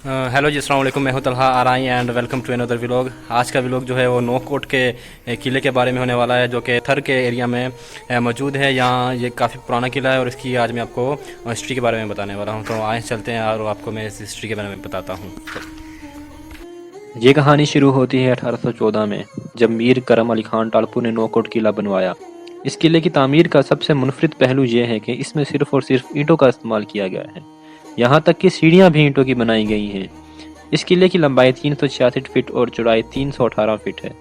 Hello जी, अस्सलाम वालेकुम। मैं हूं Talha Arai and welcome to another vlog. आज का व्लॉग जो है वो नोकोट के किले के बारे में होने वाला है, जो कि थर के एरिया में मौजूद है। यहाँ ये काफ़ी पुराना किला है और इसकी आज मैं आपको हिस्ट्री के बारे में बताने वाला हूँ। तो आए चलते हैं और आपको मैं इस हिस्ट्री के बारे में बताता हूँ। ये कहानी शुरू होती है 1814 में, जब मीर करम अली खान टालपू ने नोकोट किला बनवाया। इस किले की तामीर का सबसे मुनफरिद पहलू ये है कि इसमें सिर्फ और सिर्फ ईंटों का इस्तेमाल किया गया है। यहाँ तक कि सीढ़ियाँ भी ईंटों की बनाई गई हैं। इस किले की लंबाई 366 फीट और चौड़ाई 318 फीट है।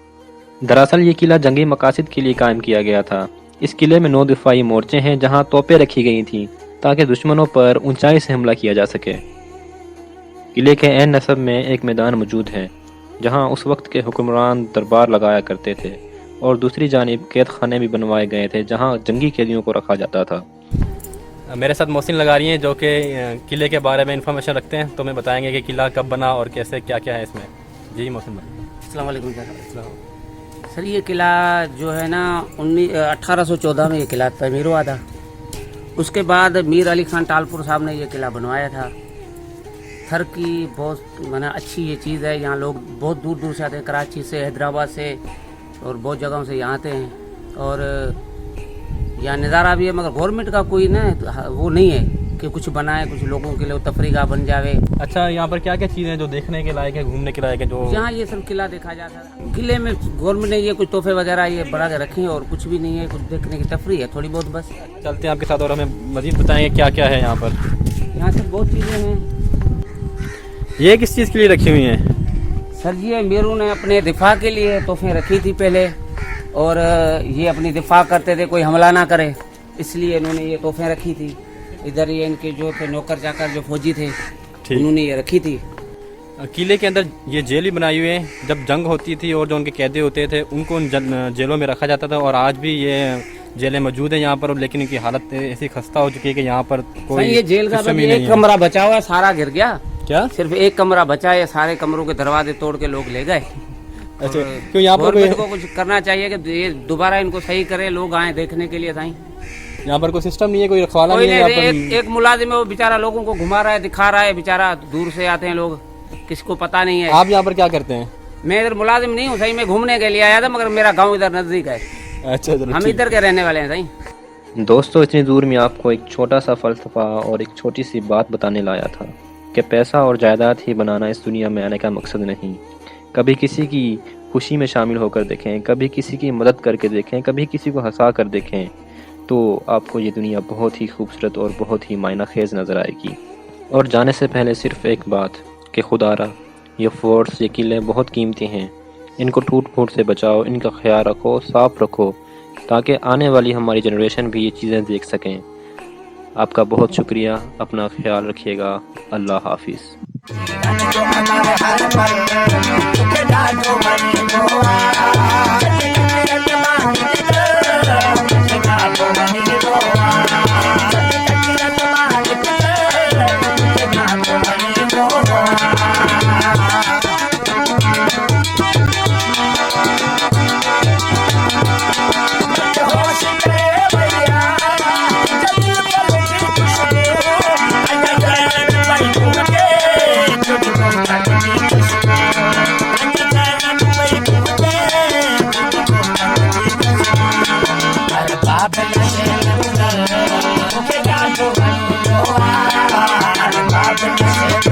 दरअसल ये किला जंगी मकासद के लिए कायम किया गया था। इस किले में 9 दिफाई मोर्चे हैं, जहाँ तोपें रखी गई थीं ताकि दुश्मनों पर ऊंचाई से हमला किया जा सके। किले के ऐन नसब में एक मैदान मौजूद है, जहां उस वक्त के हुक्मरान दरबार लगाया करते थे, और दूसरी जानिब कैद खाने भी बनवाए गए थे, जहां जंगी कैदियों को रखा जाता था। मेरे साथ मोहसिन लगा रही हैं, जो कि किले के बारे में इंफॉर्मेशन रखते हैं। तो मैं बताएंगे कि किला कब बना और कैसे क्या क्या है इसमें। जी मोहसिन भाई। अस्सलाम वालेकुम सर। ये किला जो है ना 1814 में ये किला तमीर हुआ था। उसके बाद मीर अली खान टालपुर साहब ने ये किला बनवाया था। थर की बहुत माना अच्छी ये चीज़ है। यहाँ लोग बहुत दूर दूर से आते हैं, कराची से, हैदराबाद से और बहुत जगहों से यहाँ आते हैं। और यहाँ नज़ारा भी है, मगर गवर्नमेंट का कोई ना वो नहीं है कि कुछ बनाए, कुछ लोगों के लिए तफरीगा बन जावे। अच्छा, यहाँ पर क्या क्या चीज़ें हैं जो देखने के लायक है, घूमने के लायक है? जो यहाँ ये सब किला देखा जाता है। किले में गवर्नमेंट ने ये कुछ तोहफे वगैरह ये बढ़ा के रखे हैं और कुछ भी नहीं है, कुछ देखने की तफरी है थोड़ी बहुत बस। चलते हैं आपके साथ और हमें मजीद बताएंगे क्या क्या है यहाँ पर। यहाँ से बहुत चीज़ें हैं। ये किस चीज़ के लिए रखी हुई हैं? सर ये मेरू ने अपने दिफा के लिए तोहफे रखी थी पहले, और ये अपनी दिफा करते थे, कोई हमला ना करे, इसलिए इन्होंने ये तोहफे रखी थी। इधर ये इनके जो थे नौकर चाकर जो फौजी थे, उन्होंने ये रखी थी। किले के अंदर ये जेल भी बनाई हुई है। जब जंग होती थी और जो उनके कैदी होते थे उनको उन जेलों में रखा जाता था, और आज भी ये जेलें मौजूद है यहाँ पर। लेकिन इनकी हालत ऐसी खस्ता हो चुकी है कि यहाँ पर कोई ये जेल का एक कमरा बचा हुआ है, सारा गिर गया। क्या सिर्फ एक कमरा बचा है, सारे कमरों के दरवाजे तोड़ के लोग ले गए। अच्छा, क्यों यहाँ पर गवर्नमेंट को कुछ करना चाहिए कि ये दोबारा इनको सही करे, लोग आए देखने के लिए। साईं यहाँ पर कोई सिस्टम नहीं है, कोई रखवाला नहीं है। एक मुलाजिम है, वो बेचारा लोगों को घुमा रहा है, दिखा रहा है। बेचारा दूर से आते हैं लोग, किसको पता नहीं है। आप यहाँ पर क्या करते हैं? मैं इधर मुलाजिम नहीं हूँ सही, मैं घूमने के लिए आया था, मगर मेरा गाँव इधर नजदीक है। अच्छा, हम इधर के रहने वाले हैं सही। दोस्तों, इतनी दूर में आपको एक छोटा सा फलसफा और एक छोटी सी बात बताने लाया था कि पैसा और जायदाद ही बनाना इस दुनिया में आने का मकसद नहीं। कभी किसी की खुशी में शामिल होकर देखें, कभी किसी की मदद करके देखें, कभी किसी को हंसा कर देखें, तो आपको ये दुनिया बहुत ही खूबसूरत और बहुत ही मायना खेज नज़र आएगी। और जाने से पहले सिर्फ एक बात कि खुदारा ये फोर्ट्स, ये किले बहुत कीमती हैं। इनको टूट फूट से बचाओ, इनका ख्याल रखो, साफ़ रखो, ताकि आने वाली हमारी जनरेशन भी ये चीज़ें देख सकें। आपका बहुत शुक्रिया, अपना ख्याल रखिएगा। अल्लाह हाफिज़। Bye.